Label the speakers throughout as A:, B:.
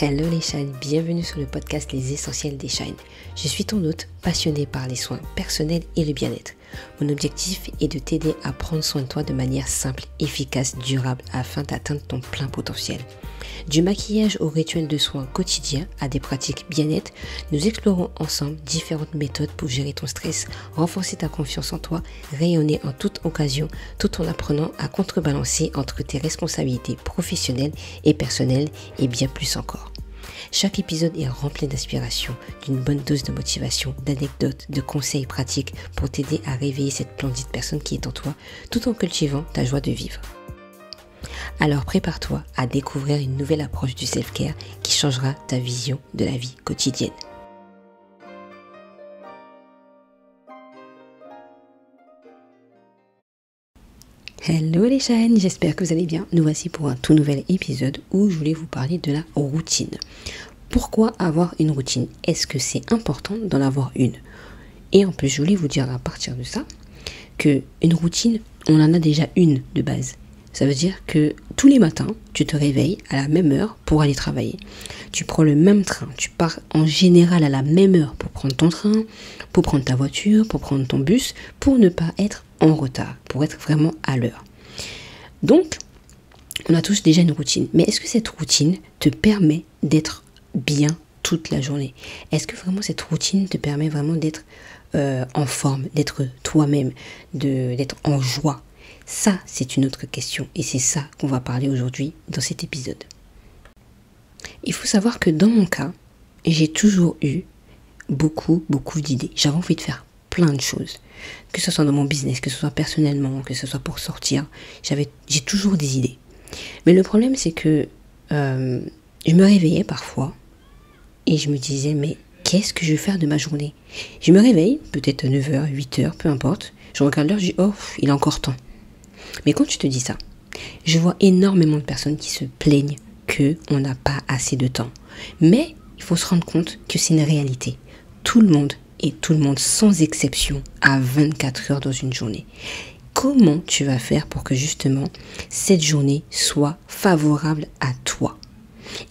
A: Hello les Shine, bienvenue sur le podcast Les Essentiels des Shine. Je suis ton hôte, passionné par les soins personnels et le bien-être. Mon objectif est de t'aider à prendre soin de toi de manière simple, efficace, durable afin d'atteindre ton plein potentiel. Du maquillage au rituel de soins quotidiens à des pratiques bien-être, nous explorons ensemble différentes méthodes pour gérer ton stress, renforcer ta confiance en toi, rayonner en toute occasion, tout en apprenant à contrebalancer entre tes responsabilités professionnelles et personnelles et bien plus encore. Chaque épisode est rempli d'inspiration, d'une bonne dose de motivation, d'anecdotes, de conseils pratiques pour t'aider à réveiller cette splendide personne qui est en toi, tout en cultivant ta joie de vivre. Alors prépare-toi à découvrir une nouvelle approche du self-care qui changera ta vision de la vie quotidienne. Hello les chaînes, j'espère que vous allez bien. Nous voici pour un tout nouvel épisode où je voulais vous parler de la routine. Pourquoi avoir une routine? Est-ce que c'est important d'en avoir une? Et en plus, je voulais vous dire à partir de ça que une routine, on en a déjà une de base. Ça veut dire que tous les matins, tu te réveilles à la même heure pour aller travailler. Tu prends le même train, tu pars en général à la même heure pour prendre ton train, pour prendre ta voiture, pour prendre ton bus, pour ne pas être en retard, pour être vraiment à l'heure. Donc, on a tous déjà une routine. Mais est-ce que cette routine te permet d'être bien toute la journée? Est-ce que vraiment cette routine te permet vraiment d'être en forme, d'être toi-même, d'être en joie? Ça, c'est une autre question et c'est ça qu'on va parler aujourd'hui dans cet épisode. Il faut savoir que dans mon cas, j'ai toujours eu beaucoup d'idées. J'avais envie de faire plein de choses. Que ce soit dans mon business, que ce soit personnellement, que ce soit pour sortir. J'ai toujours des idées. Mais le problème, c'est que je me réveillais parfois et je me disais, mais qu'est-ce que je vais faire de ma journée? Je me réveille, peut-être à 9h, 8h, peu importe. Je regarde l'heure, je dis, oh, il est encore temps. Mais quand tu te dis ça, je vois énormément de personnes qui se plaignent qu'on n'a pas assez de temps. Mais il faut se rendre compte que c'est une réalité. Tout le monde sans exception a 24 heures dans une journée. Comment tu vas faire pour que justement cette journée soit favorable à toi?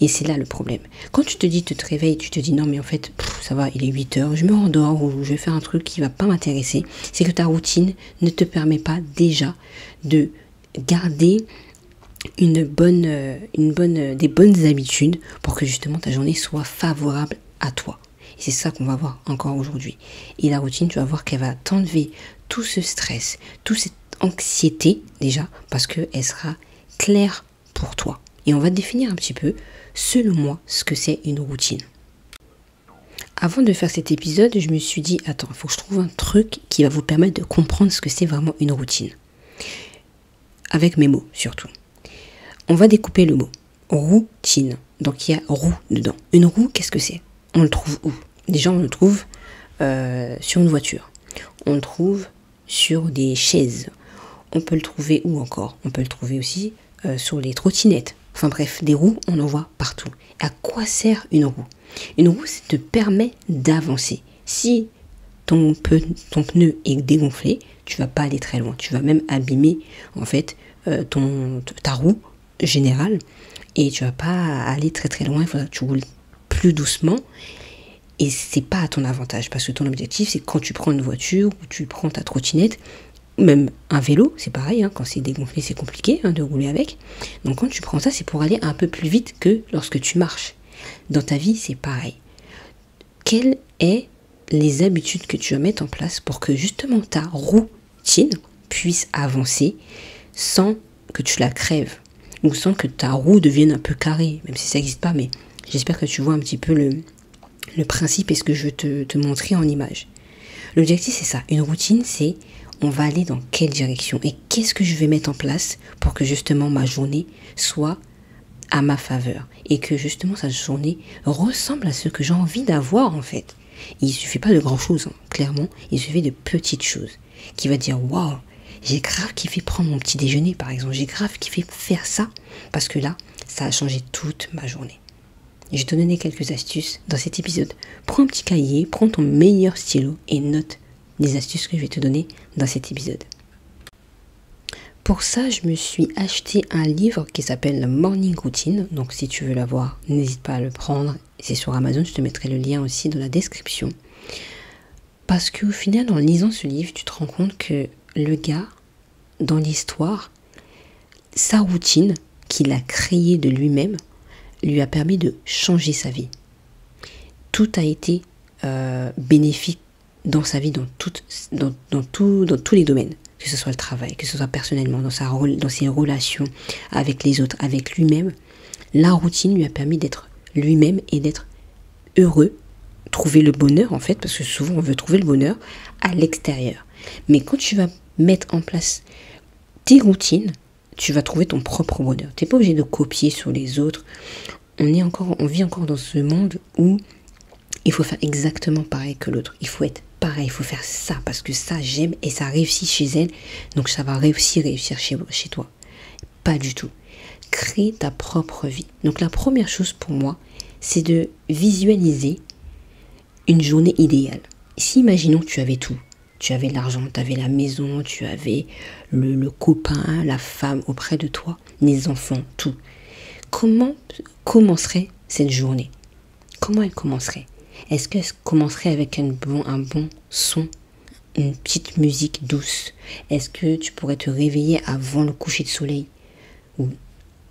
A: Et c'est là le problème. Quand tu te réveilles, tu te dis non mais en fait ça va, il est 8h, je me rendors ou je vais faire un truc qui va pas m'intéresser. C'est que ta routine ne te permet pas déjà de garder des bonnes habitudes pour que justement ta journée soit favorable à toi. Et c'est ça qu'on va voir encore aujourd'hui. Et la routine, tu vas voir qu'elle va t'enlever tout ce stress, toute cette anxiété déjà, parce qu'elle sera claire pour toi. Et on va définir un petit peu, selon moi, ce que c'est une routine. Avant de faire cet épisode, je me suis dit, attends, il faut que je trouve un truc qui va vous permettre de comprendre ce que c'est vraiment une routine. Avec mes mots, surtout. On va découper le mot. Routine. Donc, il y a roue dedans. Une roue, qu'est-ce que c'est? On le trouve où? Déjà, on le trouve sur une voiture. On le trouve sur des chaises. On peut le trouver où encore? On peut le trouver aussi sur les trottinettes. Enfin bref, des roues, on en voit partout. À quoi sert une roue? Une roue, ça te permet d'avancer. Si ton pneu est dégonflé, tu vas pas aller très loin. Tu vas même abîmer en fait ta roue générale et tu vas pas aller très loin. Il faudra que tu roules plus doucement et c'est pas à ton avantage parce que ton objectif, c'est quand tu prends une voiture ou tu prends ta trottinette, même un vélo, c'est pareil, quand c'est dégonflé, c'est compliqué de rouler avec. Donc quand tu prends ça, c'est pour aller un peu plus vite que lorsque tu marches. Dans ta vie, c'est pareil. Quelles sont les habitudes que tu vas mettre en place pour que justement ta routine puisse avancer sans que tu la crèves ou sans que ta roue devienne un peu carrée, même si ça n'existe pas, mais j'espère que tu vois un petit peu le principe et ce que je veux te montrer en image. L'objectif, c'est ça. Une routine, c'est on va aller dans quelle direction et qu'est-ce que je vais mettre en place pour que justement ma journée soit à ma faveur et que justement cette journée ressemble à ce que j'ai envie d'avoir en fait. Il ne suffit pas de grand chose, clairement, il suffit de petites choses qui va dire waouh, j'ai grave kiffé prendre mon petit déjeuner par exemple, j'ai grave kiffé faire ça parce que là, ça a changé toute ma journée. Je vais te donner quelques astuces dans cet épisode. Prends un petit cahier, prends ton meilleur stylo et note des astuces que je vais te donner dans cet épisode. pour ça, je me suis acheté un livre qui s'appelle Morning Routine. Donc si tu veux l'avoir, n'hésite pas à le prendre. C'est sur Amazon, je te mettrai le lien aussi dans la description. Parce qu'au final, en lisant ce livre, tu te rends compte que le gars, dans l'histoire, sa routine qu'il a créée de lui-même, lui a permis de changer sa vie. Tout a été bénéfique dans sa vie, dans tous les domaines. Que ce soit le travail, que ce soit personnellement, dans ses relations avec les autres, avec lui-même. La routine lui a permis d'être lui-même et d'être heureux, trouver le bonheur en fait, parce que souvent on veut trouver le bonheur à l'extérieur. Mais quand tu vas mettre en place tes routines, tu vas trouver ton propre bonheur. Tu n'es pas obligé de copier sur les autres. On vit encore dans ce monde où il faut faire exactement pareil que l'autre. Il faut être pareil, il faut faire ça parce que ça j'aime et ça réussit chez elle, donc ça va réussir chez toi. Pas du tout. Crée ta propre vie. Donc la première chose pour moi, c'est de visualiser une journée idéale. Si imaginons que tu avais tout, tu avais l'argent, tu avais la maison, tu avais le copain, la femme auprès de toi, les enfants, tout. Comment commencerait cette journée? Comment elle commencerait? Est-ce qu'elle commencerait avec un bon son, une petite musique douce? Est-ce que tu pourrais te réveiller avant le coucher de soleil? Ou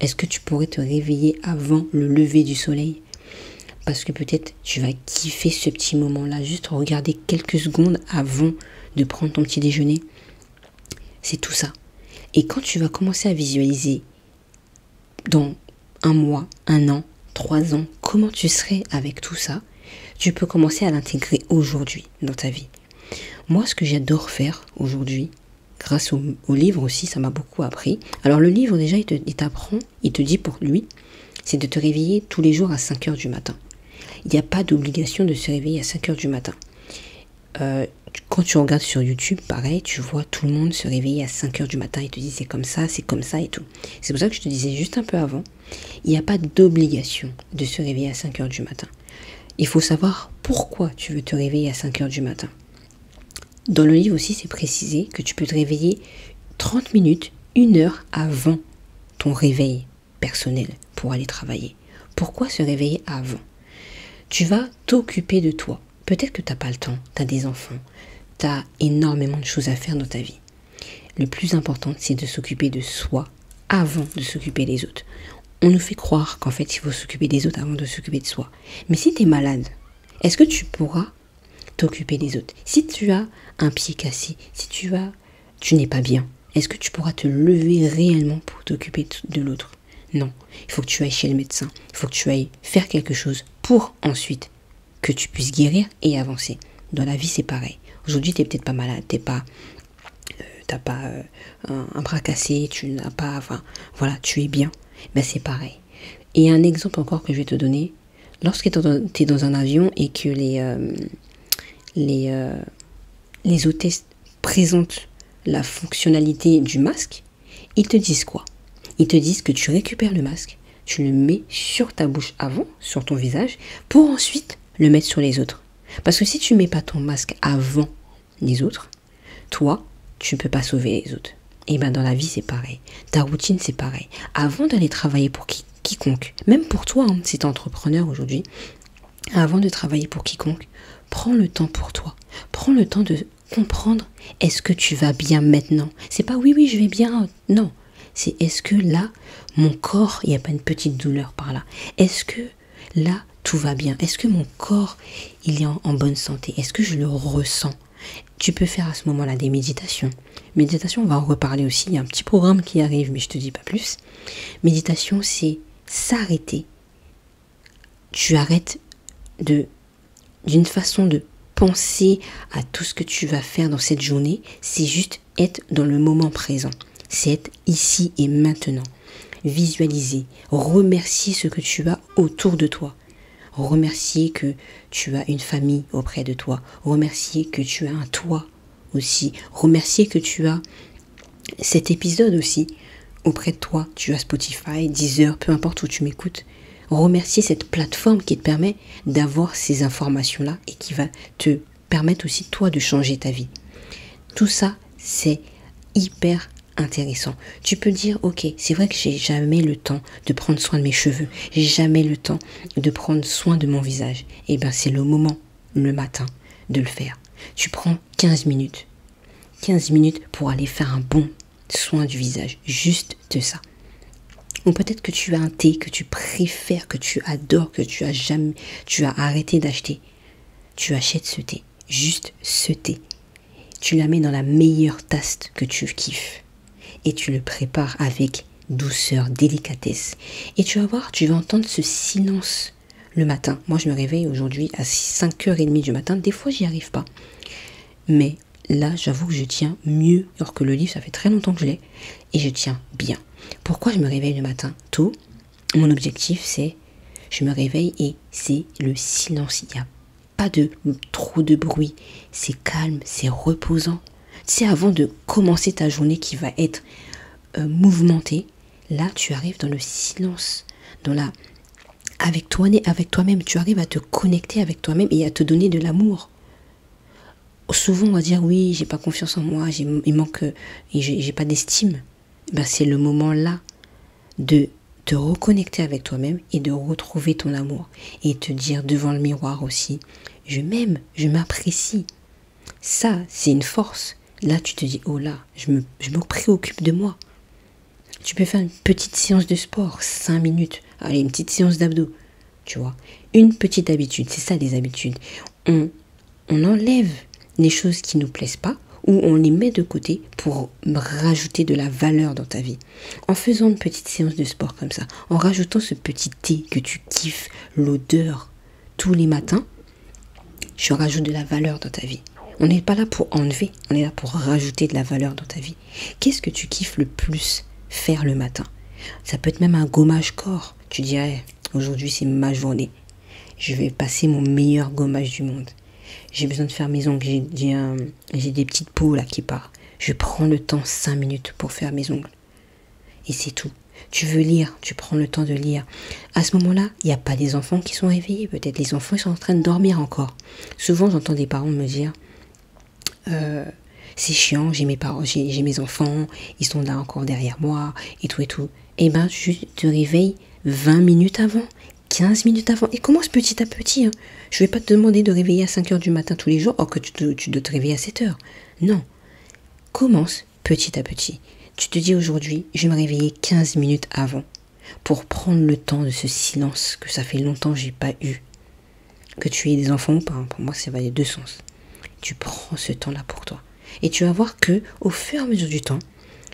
A: est-ce que tu pourrais te réveiller avant le lever du soleil? Parce que peut-être tu vas kiffer ce petit moment-là, juste regarder quelques secondes avant de prendre ton petit déjeuner. C'est tout ça. Et quand tu vas commencer à visualiser dans 1 mois, 1 an, 3 ans, comment tu serais avec tout ça, tu peux commencer à l'intégrer aujourd'hui dans ta vie. Moi, ce que j'adore faire aujourd'hui, grâce au livre aussi, ça m'a beaucoup appris. Alors le livre déjà, il t'apprend, il te dit pour lui, c'est de te réveiller tous les jours à 5 heures du matin. Il n'y a pas d'obligation de se réveiller à 5 heures du matin. Quand tu regardes sur YouTube, pareil, tu vois tout le monde se réveiller à 5 heures du matin. Il te dit c'est comme ça et tout. C'est pour ça que je te disais juste un peu avant, il n'y a pas d'obligation de se réveiller à 5 heures du matin. Il faut savoir pourquoi tu veux te réveiller à 5 heures du matin. Dans le livre aussi, c'est précisé que tu peux te réveiller 30 minutes, 1 heure avant ton réveil personnel pour aller travailler. Pourquoi se réveiller avant? Tu vas t'occuper de toi. Peut-être que tu n'as pas le temps, tu as des enfants, tu as énormément de choses à faire dans ta vie. Le plus important, c'est de s'occuper de soi avant de s'occuper des autres. On nous fait croire qu'en fait, il faut s'occuper des autres avant de s'occuper de soi. Mais si tu es malade, est-ce que tu pourras t'occuper des autres? Si tu as un pied cassé, si tu n'es pas bien, est-ce que tu pourras te lever réellement pour t'occuper de l'autre? Non. Il faut que tu ailles chez le médecin. Il faut que tu ailles faire quelque chose pour ensuite que tu puisses guérir et avancer. Dans la vie, c'est pareil. Aujourd'hui, tu n'es peut-être pas malade, tu n'as pas un bras cassé, tu n'as pas... Enfin, voilà, tu es bien. Ben, c'est pareil. Et un exemple encore que je vais te donner, lorsque tu es dans un avion et que les hôtesses présentent la fonctionnalité du masque, ils te disent quoi? Ils te disent que tu récupères le masque, tu le mets sur ta bouche avant, sur ton visage, pour ensuite le mettre sur les autres. Parce que si tu ne mets pas ton masque avant les autres, toi, tu ne peux pas sauver les autres. Et bien dans la vie, c'est pareil. Ta routine, c'est pareil. Avant d'aller travailler pour quiconque, même pour toi, hein, si tu es entrepreneur aujourd'hui, avant de travailler pour quiconque, prends le temps pour toi. Prends le temps de comprendre, est-ce que tu vas bien maintenant? C'est pas oui, je vais bien. Non. C'est est-ce que là, mon corps, il n'y a pas une petite douleur par là? Est-ce que là, tout va bien? Est-ce que mon corps, il est en bonne santé? Est-ce que je le ressens? Tu peux faire à ce moment-là des méditations. Méditation, on va en reparler aussi. Il y a un petit programme qui arrive, mais je te dis pas plus. Méditation, c'est s'arrêter. Tu arrêtes d'une façon de penser à tout ce que tu vas faire dans cette journée. C'est juste être dans le moment présent. C'est être ici et maintenant. Visualiser, remercier ce que tu as autour de toi. Remercier que tu as une famille auprès de toi. Remercier que tu as un toit aussi. Remercier que tu as cet épisode aussi auprès de toi. Tu as Spotify, Deezer, peu importe où tu m'écoutes. Remercier cette plateforme qui te permet d'avoir ces informations-là et qui va te permettre aussi toi de changer ta vie. Tout ça, c'est hyper intéressant. Tu peux dire, ok, c'est vrai que j'ai jamais le temps de prendre soin de mes cheveux, j'ai jamais le temps de prendre soin de mon visage. Et bien c'est le moment, le matin, de le faire. Tu prends 15 minutes. 15 minutes pour aller faire un bon soin du visage. Juste de ça. Ou peut-être que tu as un thé que tu préfères, que tu adores, que tu as arrêté d'acheter. Tu achètes ce thé. Juste ce thé. Tu la mets dans la meilleure tasse que tu kiffes. Et tu le prépares avec douceur, délicatesse. Et tu vas voir, tu vas entendre ce silence le matin. Moi, je me réveille aujourd'hui à 5h30 du matin. Des fois, j'y arrive pas. Mais là, j'avoue que je tiens mieux. Alors que le livre, ça fait très longtemps que je l'ai. Et je tiens bien. Pourquoi je me réveille le matin tôt? Mon objectif, c'est, je me réveille et c'est le silence. Il n'y a pas de trop de bruit. C'est calme, c'est reposant. C'est avant de commencer ta journée qui va être mouvementée. Là, tu arrives dans le silence, avec toi-même. Tu arrives à te connecter avec toi-même et à te donner de l'amour. Souvent, on va dire oui, j'ai pas confiance en moi, il manque, j'ai pas d'estime. Ben, c'est le moment là de te reconnecter avec toi-même et de retrouver ton amour et te dire devant le miroir aussi, je m'aime, je m'apprécie. Ça, c'est une force. Là, tu te dis, oh là, je me préoccupe de moi. Tu peux faire une petite séance de sport, 5 minutes. Allez, une petite séance d'abdos, tu vois. Une petite habitude, c'est ça les habitudes. On enlève les choses qui ne nous plaisent pas ou on les met de côté pour rajouter de la valeur dans ta vie. En faisant une petite séance de sport comme ça, en rajoutant ce petit thé que tu kiffes, l'odeur, tous les matins, tu rajoutes de la valeur dans ta vie. On n'est pas là pour enlever, on est là pour rajouter de la valeur dans ta vie. Qu'est-ce que tu kiffes le plus faire le matin? Ça peut être même un gommage corps. Tu dirais, aujourd'hui c'est ma journée. Je vais passer mon meilleur gommage du monde. J'ai besoin de faire mes ongles, j'ai des petites peaux là qui partent. Je prends le temps 5 minutes pour faire mes ongles. Et c'est tout. Tu veux lire, tu prends le temps de lire. À ce moment-là, il n'y a pas des enfants qui sont réveillés. Peut-être les enfants ils sont en train de dormir encore. Souvent, j'entends des parents me dire c'est chiant, j'ai mes enfants, ils sont là encore derrière moi, et tout et tout. Eh ben, tu te réveilles 20 minutes avant, 15 minutes avant, et commence petit à petit. Hein. Je ne vais pas te demander de réveiller à 5h du matin tous les jours, or que tu dois te réveiller à 7h. Non, commence petit à petit. Tu te dis aujourd'hui, je vais me réveiller 15 minutes avant, pour prendre le temps de ce silence que ça fait longtemps que je n'ai pas eu. Que tu aies des enfants ou pas, pour moi ça va les deux sens. Tu prends ce temps-là pour toi. Et tu vas voir que au fur et à mesure du temps,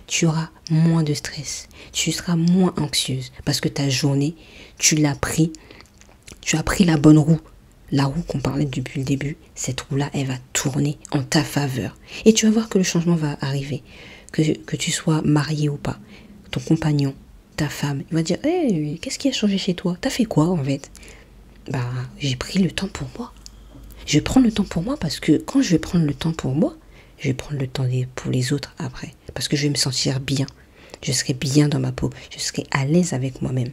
A: tu auras moins de stress. Tu seras moins anxieuse. Parce que ta journée, tu as pris la bonne roue. La roue qu'on parlait depuis le début, cette roue-là, elle va tourner en ta faveur. Et tu vas voir que le changement va arriver. Que tu sois marié ou pas. Ton compagnon, ta femme, il va dire, hey, qu'est-ce qui a changé chez toi? T'as fait quoi en fait? Bah, j'ai pris le temps pour moi. Je vais prendre le temps pour moi parce que quand je vais prendre le temps pour moi, je vais prendre le temps pour les autres après. Parce que je vais me sentir bien. Je serai bien dans ma peau. Je serai à l'aise avec moi-même.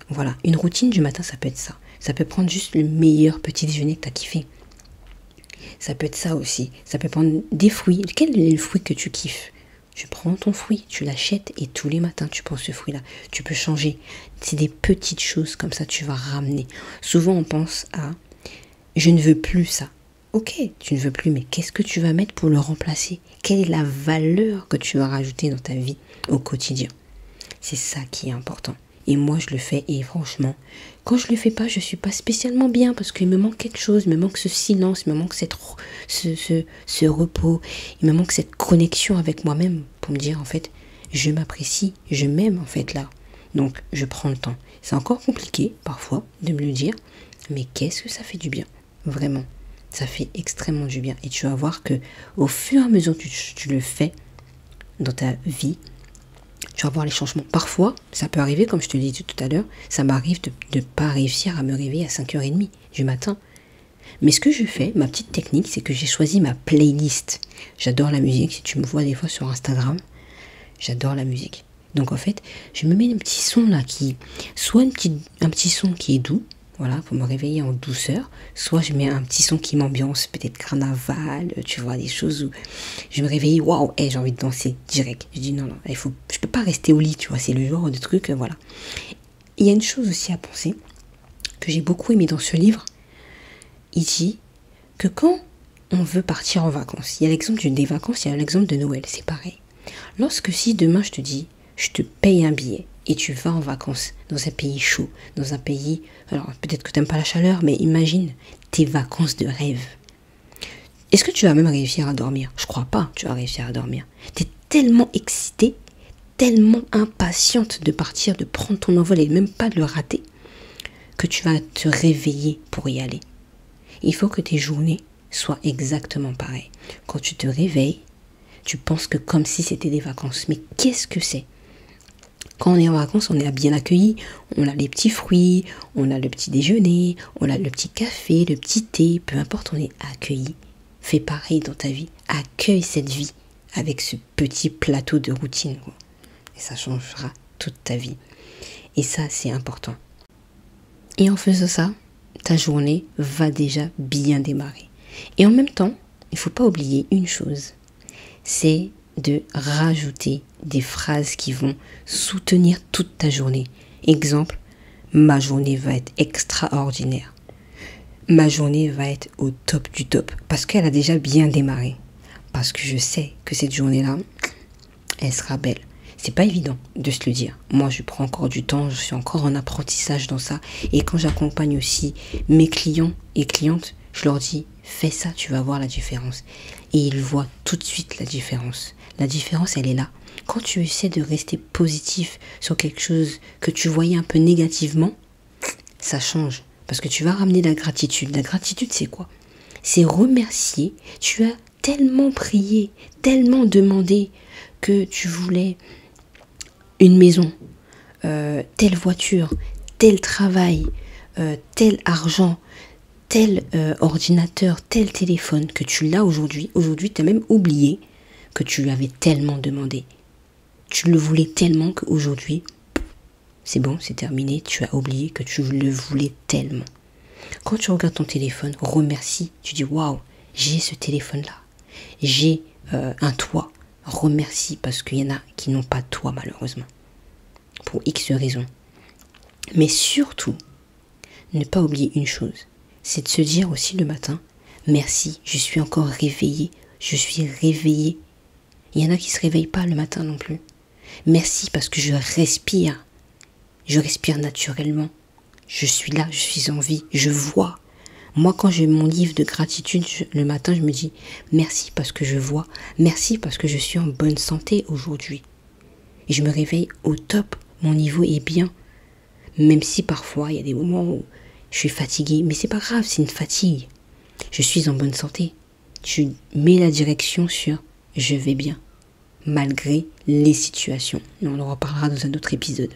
A: Voilà, une routine du matin, ça peut être ça. Ça peut prendre juste le meilleur petit déjeuner que tu as kiffé. Ça peut être ça aussi. Ça peut prendre des fruits. Quel est le fruit que tu kiffes? Tu prends ton fruit, tu l'achètes et tous les matins tu prends ce fruit-là. Tu peux changer. C'est des petites choses comme ça, tu vas ramener. Souvent on pense à je ne veux plus ça. Ok, tu ne veux plus, mais qu'est-ce que tu vas mettre pour le remplacer? Quelle est la valeur que tu vas rajouter dans ta vie au quotidien? C'est ça qui est important. Et moi, je le fais et franchement, quand je le fais pas, je suis pas spécialement bien parce qu'il me manque quelque chose, il me manque ce silence, il me manque ce repos, il me manque cette connexion avec moi-même pour me dire en fait, je m'apprécie, je m'aime en fait là. Donc, je prends le temps. C'est encore compliqué parfois de me le dire, mais qu'est-ce que ça fait du bien? Vraiment, ça fait extrêmement du bien. Et tu vas voir que au fur et à mesure que tu le fais dans ta vie, tu vas voir les changements. Parfois, ça peut arriver, comme je te l'ai dit tout à l'heure, ça m'arrive de ne pas réussir à me réveiller à 5h30 du matin. Mais ce que je fais, ma petite technique, c'est que j'ai choisi ma playlist. J'adore la musique. Si tu me vois des fois sur Instagram, j'adore la musique. Donc en fait, je me mets un petit son là soit un petit son qui est doux, voilà, pour me réveiller en douceur. Soit je mets un petit son qui m'ambiance, peut-être carnaval, tu vois, des choses où je me réveille, waouh, j'ai envie de danser direct. Je dis non, non, je peux pas rester au lit, tu vois, c'est le genre de truc, voilà. Il y a une chose aussi à penser, que j'ai beaucoup aimé dans ce livre. Il dit que quand on veut partir en vacances, il y a l'exemple des vacances, il y a l'exemple de Noël, c'est pareil. Lorsque si demain je te dis, je te paye un billet et tu vas en vacances dans un pays chaud, dans un pays, alors peut-être que tu n'aimes pas la chaleur, mais imagine tes vacances de rêve. Est-ce que tu vas même réussir à dormir? Je crois pas, tu vas réussir à dormir. Tu es tellement excitée, tellement impatiente de partir, de prendre ton envol et même pas de le rater, que tu vas te réveiller pour y aller. Il faut que tes journées soient exactement pareilles. Quand tu te réveilles, tu penses que comme si c'était des vacances. Mais qu'est-ce que c'est? Quand on est en vacances, on est bien accueilli. On a les petits fruits, on a le petit déjeuner, on a le petit café, le petit thé. Peu importe, on est accueilli. Fais pareil dans ta vie. Accueille cette vie avec ce petit plateau de routine, quoi. Et ça changera toute ta vie. Et ça, c'est important. Et en faisant ça, ta journée va déjà bien démarrer. Et en même temps, il ne faut pas oublier une chose, c'est de rajouter des phrases qui vont soutenir toute ta journée. Exemple, ma journée va être extraordinaire. Ma journée va être au top du top parce qu'elle a déjà bien démarré. Parce que je sais que cette journée-là, elle sera belle. C'est pas évident de se le dire. Moi, je prends encore du temps, je suis encore en apprentissage dans ça. Et quand j'accompagne aussi mes clients et clientes, je leur dis, fais ça, tu vas voir la différence. Et ils voient tout de suite la différence. La différence, elle est là. Quand tu essaies de rester positif sur quelque chose que tu voyais un peu négativement, ça change. Parce que tu vas ramener la gratitude. La gratitude, c'est quoi? C'est remercier. Tu as tellement prié, tellement demandé que tu voulais une maison, telle voiture, tel travail, tel argent, tel ordinateur, tel téléphone, que tu l'as aujourd'hui. Aujourd'hui, tu as même oublié que tu l'avais tellement demandé. Tu le voulais tellement qu'aujourd'hui, c'est bon, c'est terminé. Tu as oublié que tu le voulais tellement. Quand tu regardes ton téléphone, remercie. Tu dis, waouh, j'ai ce téléphone-là. J'ai un toit. Remercie parce qu'il y en a qui n'ont pas de toit malheureusement. Pour X raisons. Mais surtout, ne pas oublier une chose. C'est de se dire aussi le matin, merci, je suis encore réveillée. Je suis réveillée. Il y en a qui ne se réveillent pas le matin non plus. Merci parce que je respire. Je respire naturellement. Je suis là, je suis en vie, je vois. Moi, quand j'ai mon livre de gratitude, le matin, je me dis merci parce que je vois. Merci parce que je suis en bonne santé aujourd'hui. Et je me réveille au top. Mon niveau est bien. Même si parfois, il y a des moments où je suis fatiguée. Mais c'est pas grave, c'est une fatigue. Je suis en bonne santé. Tu mets la direction sur je vais bien. Malgré les situations. Et on en reparlera dans un autre épisode.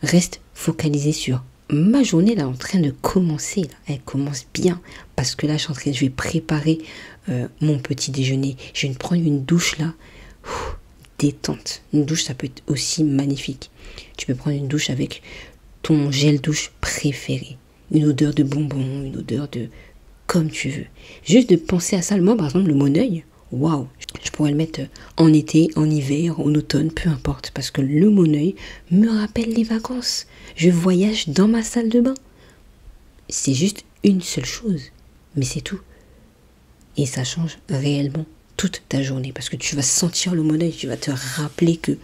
A: Reste focalisé sur ma journée là en train de commencer. Là. Elle commence bien parce que là je vais préparer mon petit déjeuner. Je vais me prendre une douche là. Détente. Une douche ça peut être aussi magnifique. Tu peux prendre une douche avec ton gel douche préféré. Une odeur de bonbon, une odeur de comme tu veux. Juste de penser à ça. Moi par exemple le Moneuil. Waouh, je pourrais le mettre en été, en hiver, en automne, peu importe. Parce que le Moneuil me rappelle les vacances. Je voyage dans ma salle de bain. C'est juste une seule chose. Mais c'est tout. Et ça change réellement toute ta journée. Parce que tu vas sentir le Moneuil. Tu vas te rappeler que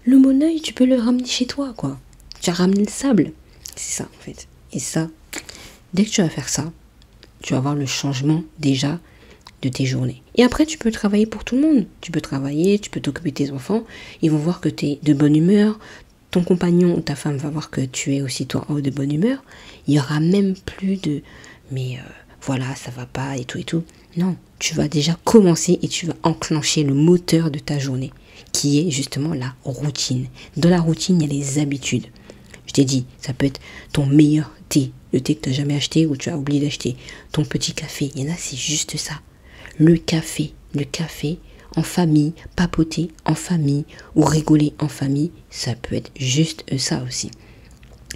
A: le Moneuil, tu peux le ramener chez toi, quoi. Tu as ramené le sable. C'est ça, en fait. Et ça, dès que tu vas faire ça, tu vas voir le changement déjà de tes journées. Et après, tu peux travailler pour tout le monde. Tu peux travailler, tu peux t'occuper de tes enfants. Ils vont voir que tu es de bonne humeur. Ton compagnon ou ta femme va voir que tu es aussi toi de bonne humeur. Il y aura même plus de mais voilà, ça va pas et tout et tout. Non, tu vas déjà commencer et tu vas enclencher le moteur de ta journée qui est justement la routine. Dans la routine, il y a les habitudes. Je t'ai dit, ça peut être ton meilleur thé, le thé que tu n'as jamais acheté ou tu as oublié d'acheter, ton petit café. Il y en a, c'est juste ça. Le café en famille, papoter en famille ou rigoler en famille, ça peut être juste ça aussi.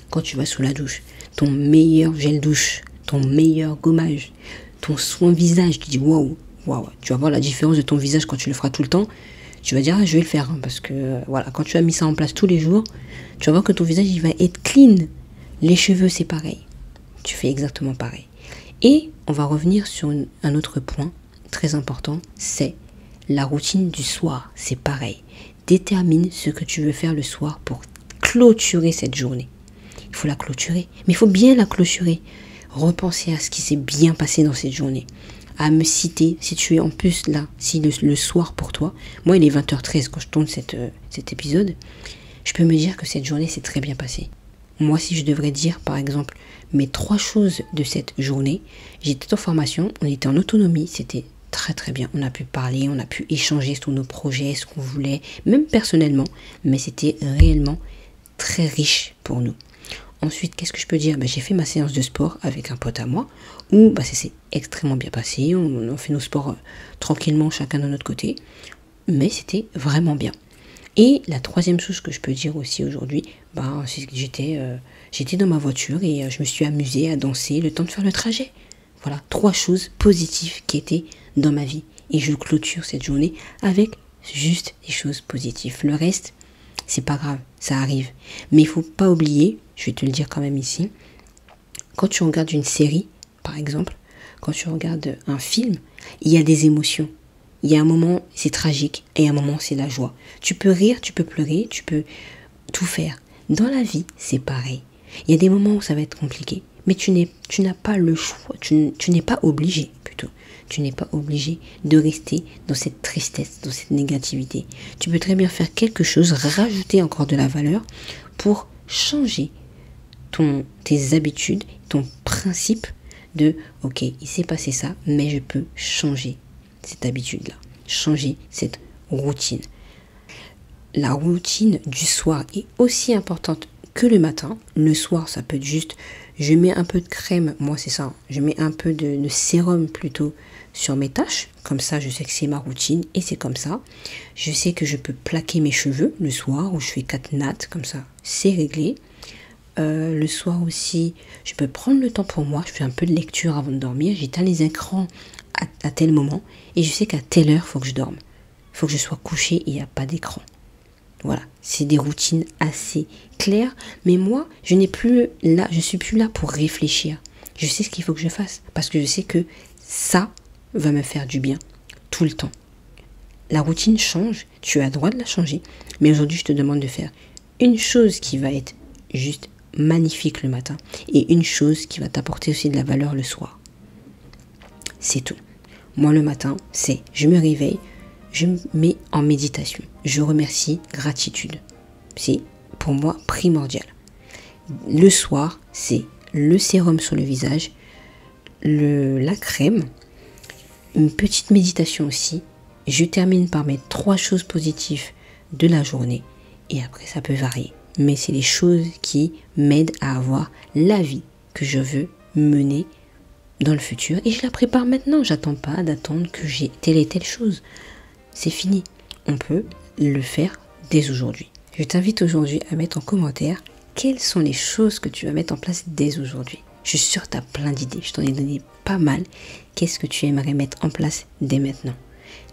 A: quand tu vas sous la douche, ton meilleur gel douche, ton meilleur gommage, ton soin visage, tu dis waouh, waouh, tu vas voir la différence de ton visage quand tu le feras tout le temps. Tu vas dire, ah, je vais le faire, hein, parce que voilà, quand tu as mis ça en place tous les jours, tu vas voir que ton visage, il va être clean. Les cheveux, c'est pareil. Tu fais exactement pareil. Et on va revenir sur un autre point très important, c'est la routine du soir. C'est pareil. Détermine ce que tu veux faire le soir pour clôturer cette journée. Il faut la clôturer, mais il faut bien la clôturer. Repenser à ce qui s'est bien passé dans cette journée. À me citer, si tu es en plus là, si le soir pour toi, moi il est 20h13 quand je tourne cet épisode, je peux me dire que cette journée s'est très bien passée. Moi, si je devrais dire par exemple mes 3 choses de cette journée, j'étais en formation, on était en autonomie, c'était très très bien. On a pu parler, on a pu échanger sur nos projets, ce qu'on voulait, même personnellement, mais c'était réellement très riche pour nous. Ensuite, qu'est-ce que je peux dire? J'ai fait ma séance de sport avec un pote à moi, où ça s'est extrêmement bien passé. On fait nos sports tranquillement, chacun de notre côté, mais c'était vraiment bien. Et la 3e chose que je peux dire aussi aujourd'hui, c'est que j'étais dans ma voiture et je me suis amusée à danser le temps de faire le trajet. Voilà, 3 choses positives qui étaient dans ma vie. Et je clôture cette journée avec juste des choses positives. Le reste, c'est pas grave, ça arrive. Mais il faut pas oublier, je vais te le dire quand même ici, quand tu regardes une série, par exemple, quand tu regardes un film, il y a des émotions. Il y a un moment, c'est tragique, et un moment, c'est la joie. Tu peux rire, tu peux pleurer, tu peux tout faire. Dans la vie, c'est pareil. Il y a des moments où ça va être compliqué, mais tu n'as pas le choix, tu n'es pas obligé, plutôt. Tu n'es pas obligé de rester dans cette tristesse, dans cette négativité. Tu peux très bien faire quelque chose, rajouter encore de la valeur pour changer tes habitudes, ton principe de « Ok, il s'est passé ça, mais je peux changer cette habitude-là, changer cette routine. » La routine du soir est aussi importante que le matin. Le soir, ça peut être juste, je mets un peu de crème, moi c'est ça, je mets un peu de sérum plutôt sur mes taches, comme ça je sais que c'est ma routine et c'est comme ça. Je sais que je peux plaquer mes cheveux le soir où je fais 4 nattes, comme ça c'est réglé. Le soir aussi, je peux prendre le temps pour moi, je fais un peu de lecture avant de dormir, j'éteins les écrans à tel moment et je sais qu'à telle heure, il faut que je dorme. Il faut que je sois couchée et il n'y a pas d'écran. Voilà, c'est des routines assez claires, mais moi, je suis plus là pour réfléchir. Je sais ce qu'il faut que je fasse, parce que je sais que ça va me faire du bien tout le temps. La routine change, tu as le droit de la changer, mais aujourd'hui, je te demande de faire une chose qui va être juste magnifique le matin, et une chose qui va t'apporter aussi de la valeur le soir. C'est tout. Moi, le matin, je me réveille, je me mets en méditation. Je remercie, gratitude. C'est pour moi primordial. Le soir, c'est le sérum sur le visage, la crème, une petite méditation aussi. Je termine par mes 3 choses positives de la journée. Et après, ça peut varier. Mais c'est les choses qui m'aident à avoir la vie que je veux mener dans le futur. Et je la prépare maintenant. J'attends pas d'attendre que j'ai telle et telle chose. C'est fini. On peut le faire dès aujourd'hui. Je t'invite aujourd'hui à mettre en commentaire quelles sont les choses que tu vas mettre en place dès aujourd'hui. Je suis sûre que tu as plein d'idées. Je t'en ai donné pas mal. Qu'est-ce que tu aimerais mettre en place dès maintenant?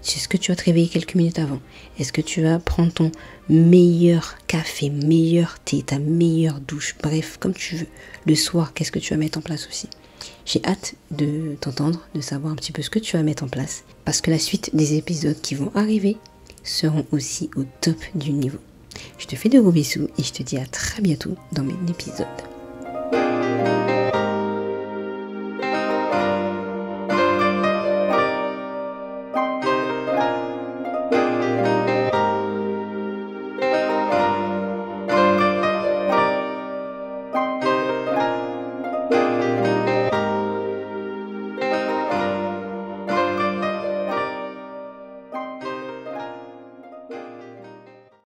A: Est-ce que tu vas te réveiller quelques minutes avant? Est-ce que tu vas prendre ton meilleur café, meilleur thé, ta meilleure douche? Bref, comme tu veux. Le soir, qu'est-ce que tu vas mettre en place aussi? J'ai hâte de t'entendre, de savoir un petit peu ce que tu vas mettre en place. Parce que la suite des épisodes qui vont arriver seront aussi au top du niveau. Je te fais de gros bisous et je te dis à très bientôt dans mes épisodes.